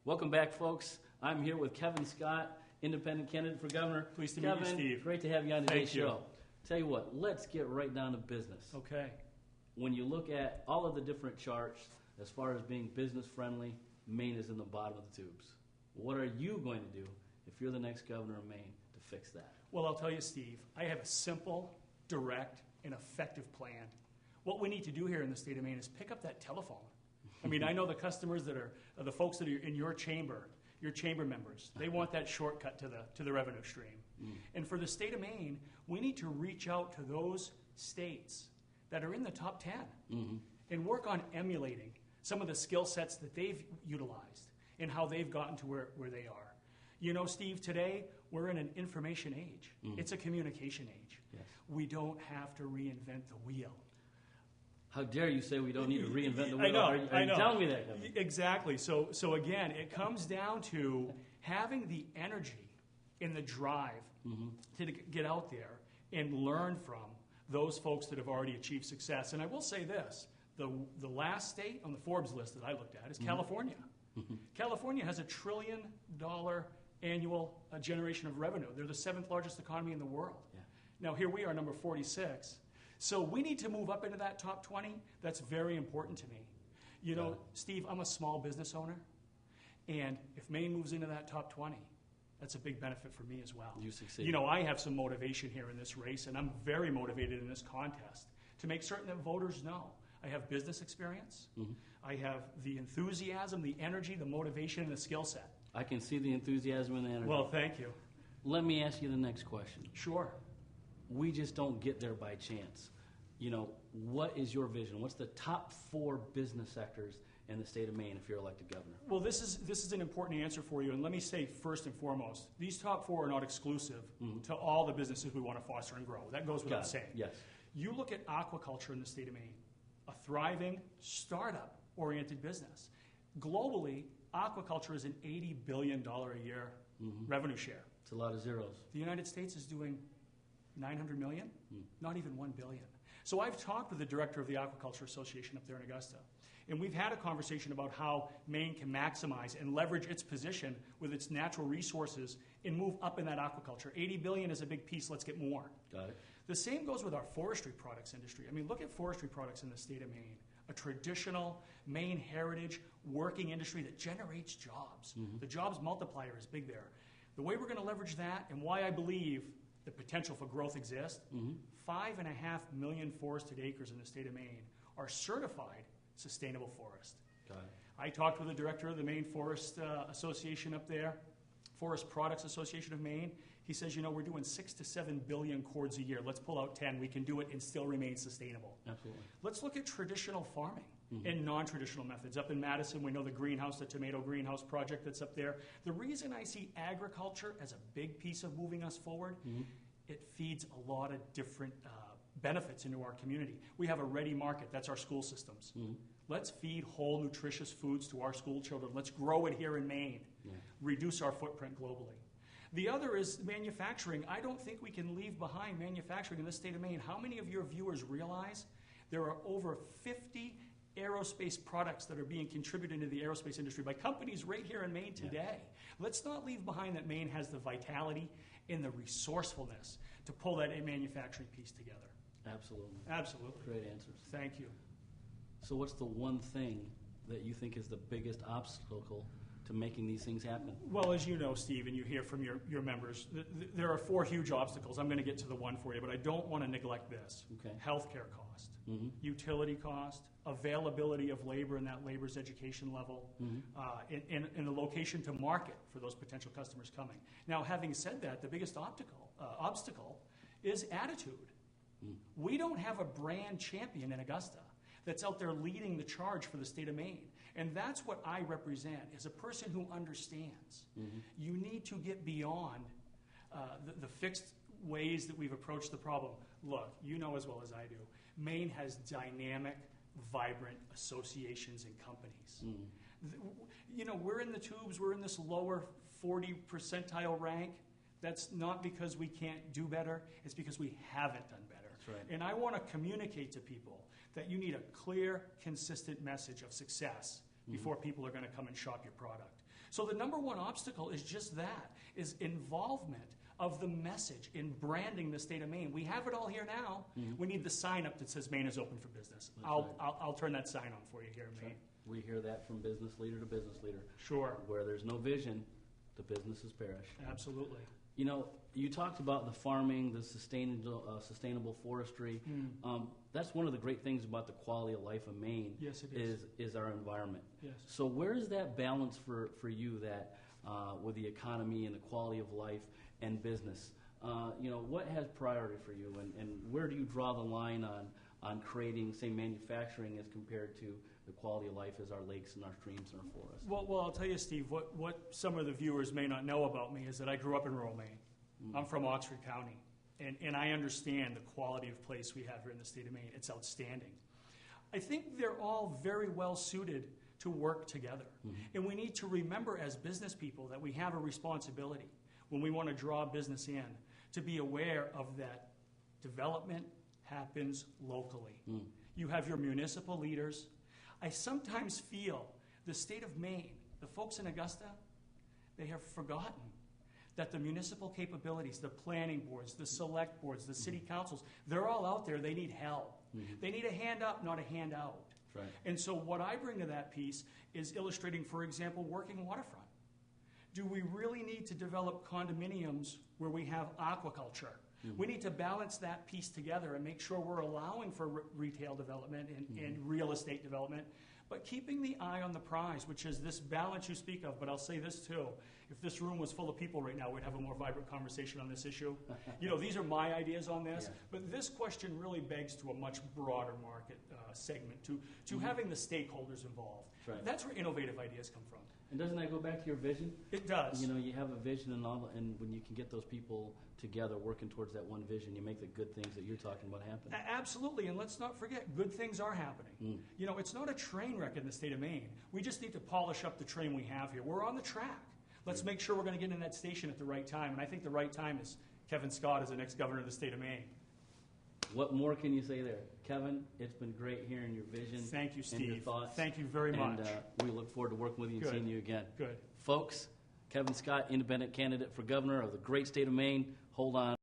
Welcome back, folks. I'm here with Kevin Scott, independent candidate for governor. Pleased to meet you, Steve. Great to have you on today's Thank you. show. Tell you what, let's get right down to business. Okay. When you look at all of the different charts, as far as being business friendly, Maine is in the bottom of the tubes. What are you going to do if you're the next governor of Maine to fix that? Well, I'll tell you, Steve, I have a simple, direct, and effective plan. What we need to do here in the state of Maine is pick up that telephone. I mean, I know the customers that are the folks that are in your chamber members. They want that shortcut to the revenue stream. And for the state of Maine, we need to reach out to those states that are in the top 10 and work on emulating some of the skill sets that they've utilized and how they've gotten to where they are. You know, Steve, today we're in an information age. It's a communication age. Yes. We don't have to reinvent the wheel. How dare you say we don't need to reinvent the wheel? I know. Are you telling me that, Kevin? Exactly. So again, it comes down to having the energy and the drive to get out there and learn from those folks that have already achieved success. And I will say this, the last state on the Forbes list that I looked at is California. California has $1 trillion annual generation of revenue. They're the 7th largest economy in the world. Yeah. Now here we are, number 46. So we need to move up into that top 20. That's very important to me. You know, Steve, I'm a small business owner, and if Maine moves into that top 20, that's a big benefit for me as well. You succeed. You know, I have some motivation here in this race, and I'm very motivated in this contest to make certain that voters know I have business experience, I have the enthusiasm, the energy, the motivation, and the skill set. I can see the enthusiasm and the energy. Well, thank you. Let me ask you the next question. Sure. We just don't get there by chance. You know, what is your vision? What's the top 4 business sectors in the state of Maine if you're elected governor? Well, this is an important answer for you, and let me say first and foremost, these top 4 are not exclusive to all the businesses we want to foster and grow. That goes without saying. Yes. You look at aquaculture in the state of Maine, a thriving, startup-oriented business. Globally, aquaculture is an $80 billion a year revenue share. It's a lot of zeros. The United States is doing 900 million, not even 1 billion. So I've talked with the director of the Aquaculture Association up there in Augusta, and we've had a conversation about how Maine can maximize and leverage its position with its natural resources and move up in that aquaculture. 80 billion is a big piece, let's get more. Got it. The same goes with our forestry products industry. I mean, look at forestry products in the state of Maine, a traditional Maine heritage working industry that generates jobs. The jobs multiplier is big there. The way we're going to leverage that and why I believe the potential for growth exists, 5.5 million forested acres in the state of Maine are certified sustainable forest. Got it. I talked with the director of the Maine Forest Association up there, Forest Products Association of Maine. He says, you know, we're doing 6 to 7 billion cords a year. Let's pull out 10. We can do it and still remain sustainable. Absolutely. Let's look at traditional farming and non-traditional methods. Up in Madison, we know the greenhouse, the tomato greenhouse project that's up there. The reason I see agriculture as a big piece of moving us forward, it feeds a lot of different benefits into our community. We have a ready market. That's our school systems. Let's feed whole, nutritious foods to our school children. Let's grow it here in Maine. Reduce our footprint globally. The other is manufacturing. I don't think we can leave behind manufacturing in the state of Maine. How many of your viewers realize there are over 50 aerospace products that are being contributed into the aerospace industry by companies right here in Maine today? Let's not leave behind that Maine has the vitality and the resourcefulness to pull that manufacturing piece together. Absolutely. Absolutely. Great answers. Thank you. So what's the one thing that you think is the biggest obstacle to making these things happen? Well, as you know, Steve, and you hear from your members, there are 4 huge obstacles. I'm going to get to the one for you, but I don't want to neglect this. Okay. Healthcare cost, utility cost, availability of labor and that labor's education level, and the location to market for those potential customers coming. Now, having said that, the biggest obstacle is attitude. We don't have a brand champion in Augusta that's out there leading the charge for the state of Maine. And that's what I represent, is a person who understands. You need to get beyond the fixed ways that we've approached the problem. Look, you know as well as I do, Maine has dynamic, vibrant associations and companies. You know, we're in the tubes, we're in this lower 40 percentile rank. That's not because we can't do better, it's because we haven't done better. That's right. And I want to communicate to people that you need a clear, consistent message of success before people are going to come and shop your product. So the number one obstacle is just that, is involvement of the message in branding the state of Maine. We have it all here now. We need the sign up that says Maine is open for business. I'll turn that sign on for you here in Maine. We hear that from business leader to business leader. Sure. Where there's no vision, the businesses perish. Absolutely. You know, you talked about the farming, the sustainable forestry. That's one of the great things about the quality of life of Maine. Yes, it is our environment. Yes. So where is that balance for you that with the economy and the quality of life and business? You know, what has priority for you, and where do you draw the line on creating, say, manufacturing as compared to the quality of life as our lakes and our streams and our forests? Well, I'll tell you, Steve, what some of the viewers may not know about me is that I grew up in rural Maine. I'm from Oxford County, and I understand the quality of place we have here in the state of Maine. It's outstanding. I think they're all very well suited to work together. And we need to remember as business people that we have a responsibility when we want to draw business in to be aware of that development happens locally. You have your municipal leaders. I sometimes feel the state of Maine, the folks in Augusta, they have forgotten that the municipal capabilities, the planning boards, the select boards, the city councils, they're all out there. They need help. They need a hand up, not a hand out. Right. And so what I bring to that piece is illustrating, for example, working waterfront. Do we really need to develop condominiums where we have aquaculture? We need to balance that piece together and make sure we're allowing for retail development and real estate development, but keeping the eye on the prize, which is this balance you speak of. But I'll say this too. If this room was full of people right now, we'd have a more vibrant conversation on this issue. You know, these are my ideas on this, but this question really begs to a much broader market segment, to having the stakeholders involved. Right. That's where innovative ideas come from. And doesn't that go back to your vision? It does. You know, you have a vision and when you can get those people together working towards that one vision, you make the good things that you're talking about happen. Absolutely, and let's not forget, good things are happening. You know, it's not a train wreck in the state of Maine. We just need to polish up the train we have here. We're on the track. Let's make sure we're going to get in that station at the right time, and I think the right time is Kevin Scott as the next governor of the state of Maine. What more can you say there? Kevin, it's been great hearing your vision. Thank you, Steve. And your thoughts. Thank you very much. And we look forward to working with you and seeing you again. Good. Folks, Kevin Scott, independent candidate for governor of the great state of Maine. Hold on.